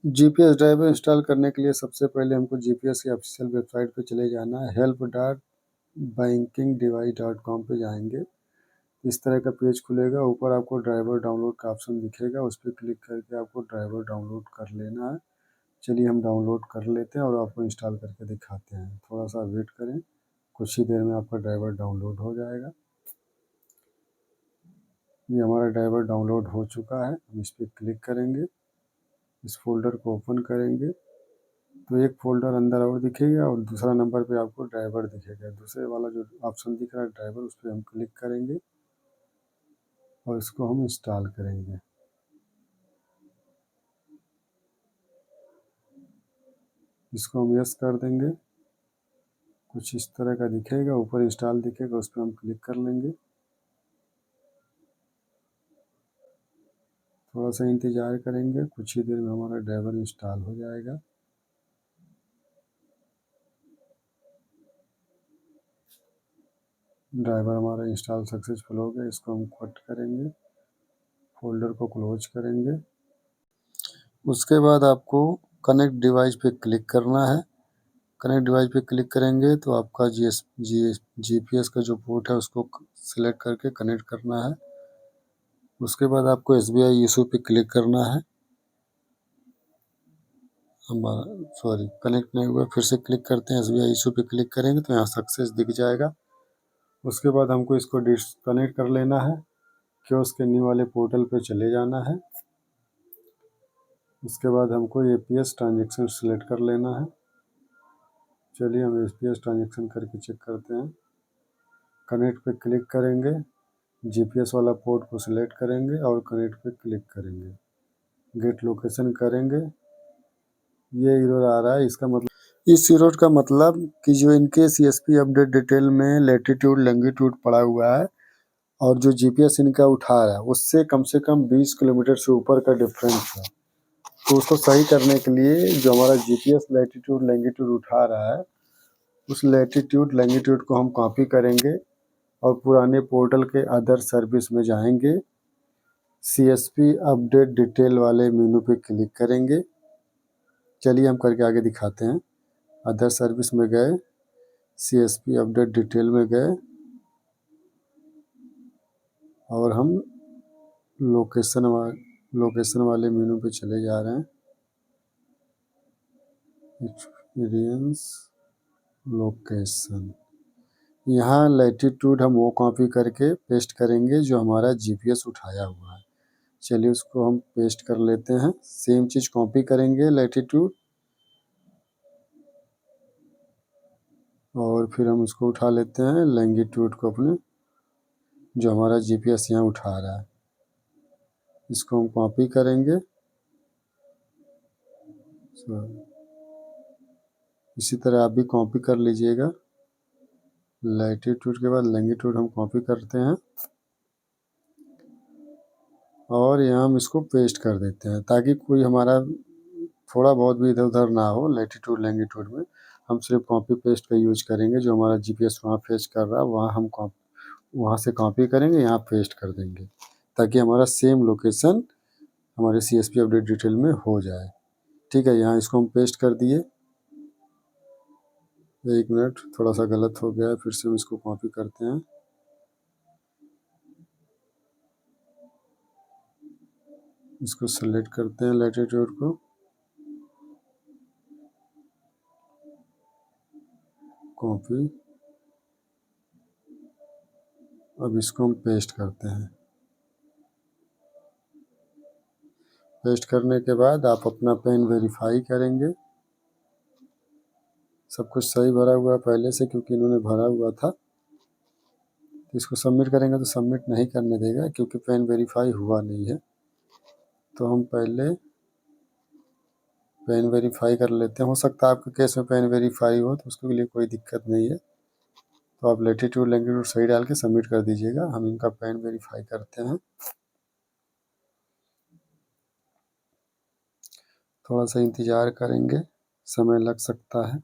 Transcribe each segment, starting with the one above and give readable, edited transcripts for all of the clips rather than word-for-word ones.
GPS driver install करने के लिए सबसे पहले हमको जीपीएस की ऑफिशियल वेबसाइट पे चले जाना है। help.bankingdevice.com पे जाएंगे। इस तरह का पेज खुलेगा। ऊपर आपको ड्राइवर डाउनलोड का ऑप्शन दिखेगा, उस पर क्लिक करके आपको ड्राइवर डाउनलोड कर लेना है। चलिए हम डाउनलोड कर लेते हैं और आपको इंस्टॉल करके दिखाते हैं। थोड़ा सा वेट करें, कुछ ही देर में आपका ड्राइवर डाउनलोड हो जाएगा। ये हमारा ड्राइवर डाउनलोड हो चुका है। हम इस पर क्लिक करेंगे, इस फोल्डर को ओपन करेंगे तो एक फोल्डर अंदर और दिखेगा और दूसरा नंबर पे आपको ड्राइवर दिखेगा। दूसरे वाला जो ऑप्शन दिख रहा है ड्राइवर, उस पर हम क्लिक करेंगे और इसको हम इंस्टॉल करेंगे। इसको हम यस कर देंगे। कुछ इस तरह का दिखेगा, ऊपर इंस्टॉल दिखेगा, उस पर हम क्लिक कर लेंगे। थोड़ा सा इंतज़ार करेंगे, कुछ ही देर में हमारा ड्राइवर इंस्टॉल हो जाएगा। ड्राइवर हमारा इंस्टॉल सक्सेसफुल हो गया। इसको हम कट करेंगे, फोल्डर को क्लोज करेंगे। उसके बाद आपको कनेक्ट डिवाइस पे क्लिक करना है। कनेक्ट डिवाइस पे क्लिक करेंगे तो आपका जीपीएस का जो पोर्ट है उसको सिलेक्ट करके कनेक्ट करना है। उसके बाद आपको एसबीआई इशू पे क्लिक करना है। हमारा कनेक्ट नहीं हुआ, फिर से क्लिक करते हैं। एसबीआई इशू पे क्लिक करेंगे तो यहाँ सक्सेस दिख जाएगा। उसके बाद हमको इसको डिस्कनेक्ट कर लेना है। कियोस्क के न्यू वाले पोर्टल पे चले जाना है। उसके बाद हमको एपीएस ट्रांजेक्शन सिलेक्ट कर लेना है। चलिए हम एपीएस ट्रांजेक्शन करके चेक करते हैं। कनेक्ट पे क्लिक करेंगे, जीपीएस वाला पोर्ट को सिलेक्ट करेंगे और कनेक्ट पे क्लिक करेंगे। गेट लोकेशन करेंगे। ये एरर आ रहा है, इसका मतलब इस एरर का मतलब कि जो इनके सीएसपी अपडेट डिटेल में लैटिट्यूड लॉन्गिट्यूड पड़ा हुआ है और जो जीपीएस इनका उठा रहा है उससे कम से कम 20 किलोमीटर से ऊपर का डिफरेंस है। तो उसको सही करने के लिए जो हमारा जीपीएस लैटिट्यूड लॉन्गिट्यूड उठा रहा है उस लैटिट्यूड लॉन्गिट्यूड को हम कॉपी करेंगे और पुराने पोर्टल के अदर सर्विस में जाएंगे। सीएसपी अपडेट डिटेल वाले मेनू पे क्लिक करेंगे। चलिए हम करके आगे दिखाते हैं। अदर सर्विस में गए, सीएसपी अपडेट डिटेल में गए और हम लोकेशन वाले मेनू पे चले जा रहे हैं। एक्सपीरियंस लोकेशन, यहाँ लैटिट्यूड हम वो कॉपी करके पेस्ट करेंगे जो हमारा जीपीएस उठाया हुआ है। चलिए उसको हम पेस्ट कर लेते हैं। सेम चीज़ कॉपी करेंगे लैटिट्यूड और फिर हम उसको उठा लेते हैं लॉन्गिट्यूड को अपने, जो हमारा जीपीएस यहाँ उठा रहा है। इसको हम कॉपी करेंगे। इसी तरह आप भी कॉपी कर लीजिएगा। लैटिट्यूड के बाद लॉन्गिट्यूड हम कॉपी करते हैं और यहाँ हम इसको पेस्ट कर देते हैं ताकि कोई हमारा थोड़ा बहुत भी इधर उधर ना हो। लैटिट्यूड लॉन्गिट्यूड में हम सिर्फ कॉपी पेस्ट का यूज करेंगे। जो हमारा जीपीएस वहाँ फेच कर रहा है वहाँ हम वहाँ से कॉपी करेंगे, यहाँ पेस्ट कर देंगे ताकि हमारा सेम लोकेशन हमारे सीएसपी अपडेट डिटेल में हो जाए। ठीक है, यहाँ इसको हम पेस्ट कर दिए। एक मिनट, थोड़ा सा गलत हो गया है, फिर से हम इसको कॉपी करते हैं। इसको सेलेक्ट करते हैं लैटिट्यूड को, कॉपी। अब इसको हम पेस्ट करते हैं। पेस्ट करने के बाद आप अपना पेन वेरीफाई करेंगे। सब कुछ सही भरा हुआ है पहले से, क्योंकि इन्होंने भरा हुआ था। इसको सबमिट करेंगे तो सबमिट नहीं करने देगा क्योंकि पेन वेरीफाई हुआ नहीं है। तो हम पहले पेन वेरीफाई कर लेते हैं। हो सकता है आपके केस में पेन वेरीफाई हो तो उसके लिए कोई दिक्कत नहीं है। तो आप लैटिट्यूड लॉन्गिट्यूड सही डाल के सबमिट कर दीजिएगा। हम इनका पेन वेरीफाई करते हैं। थोड़ा सा इंतज़ार करेंगे, समय लग सकता है।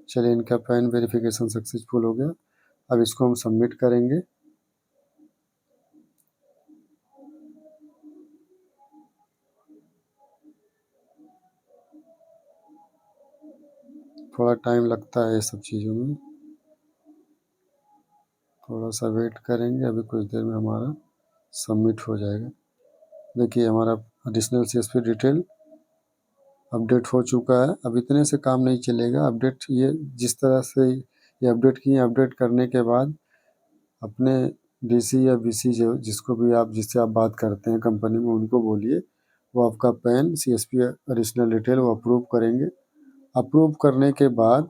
चलिए, इनका पेन वेरिफिकेशन सक्सेसफुल हो गया। अब इसको हम सबमिट करेंगे। थोड़ा टाइम लगता है ये सब चीज़ों में, थोड़ा सा वेट करेंगे। अभी कुछ देर में हमारा सबमिट हो जाएगा। देखिए हमारा एडिशनल CSP डिटेल अपडेट हो चुका है। अब इतने से काम नहीं चलेगा। अपडेट ये जिस तरह से ये अपडेट किए, अपडेट करने के बाद अपने DC या BC जो जिसको भी आप जिससे आप बात करते हैं कंपनी में, उनको बोलिए वो आपका पैन CSP एडिशनल डिटेल वो अप्रूव करेंगे। अप्रूव करने के बाद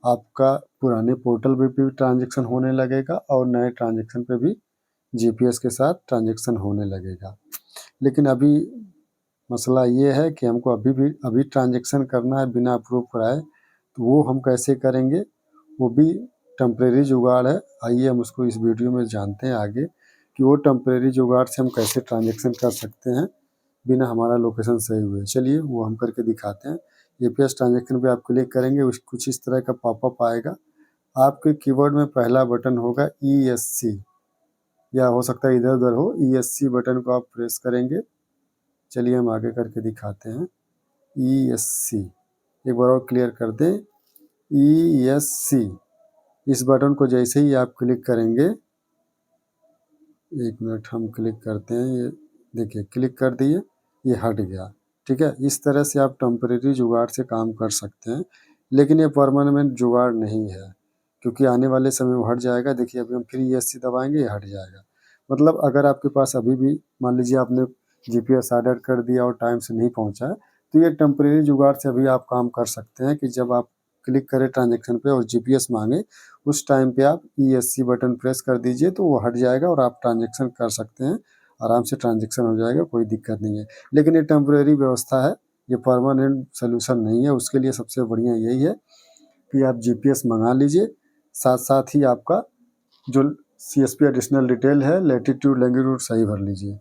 आपका पुराने पोर्टल पे भी ट्रांजेक्शन होने लगेगा और नए ट्रांजेक्शन पे भी GPS के साथ ट्रांजेक्शन होने लगेगा। लेकिन अभी मसला ये है कि हमको अभी ट्रांजेक्शन करना है बिना अप्रूव कराए, तो वो हम कैसे करेंगे, वो भी टेम्परेरी जुगाड़ है। आइए हम उसको इस वीडियो में जानते हैं आगे कि वो टेम्परेरी जुगाड़ से हम कैसे ट्रांजेक्शन कर सकते हैं बिना हमारा लोकेशन सही हुए। चलिए वो हम करके दिखाते हैं। APS ट्रांजेक्शन पे आप क्लिक करेंगे, कुछ इस तरह का पॉपअप आएगा। आपके कीबोर्ड में पहला बटन होगा ESC, या हो सकता है इधर उधर हो। ESC बटन को आप प्रेस करेंगे। चलिए हम आगे करके दिखाते हैं। ESC एक बार और क्लियर कर दें। ESC इस बटन को जैसे ही आप क्लिक करेंगे, एक मिनट हम क्लिक करते हैं, ये देखिए क्लिक कर दिए, ये हट गया। ठीक है, इस तरह से आप टेम्परेरी जुगाड़ से काम कर सकते हैं, लेकिन ये परमानेंट जुगाड़ नहीं है, क्योंकि आने वाले समय में हट जाएगा। देखिए अभी हम फिर ESC दबाएंगे, ये हट जाएगा। मतलब अगर आपके पास अभी भी मान लीजिए आपने GPS ऑर्डर कर दिया और टाइम से नहीं पहुंचा, तो ये टेम्परेरी जुगाड़ से अभी आप काम कर सकते हैं कि जब आप क्लिक करें ट्रांजेक्शन पे और GPS मांगे, उस टाइम पे आप ESC बटन प्रेस कर दीजिए, तो वो हट जाएगा और आप ट्रांजेक्शन कर सकते हैं। आराम से ट्रांजेक्शन हो जाएगा, कोई दिक्कत नहीं है। लेकिन ये टेम्परेरी व्यवस्था है, ये परमानेंट सोल्यूशन नहीं है। उसके लिए सबसे बढ़िया यही है कि आप GPS मंगा लीजिए, साथ साथ ही आपका जो CSP एडिशनल डिटेल है, लैटिट्यूड लॉन्गिट्यूड सही भर लीजिए।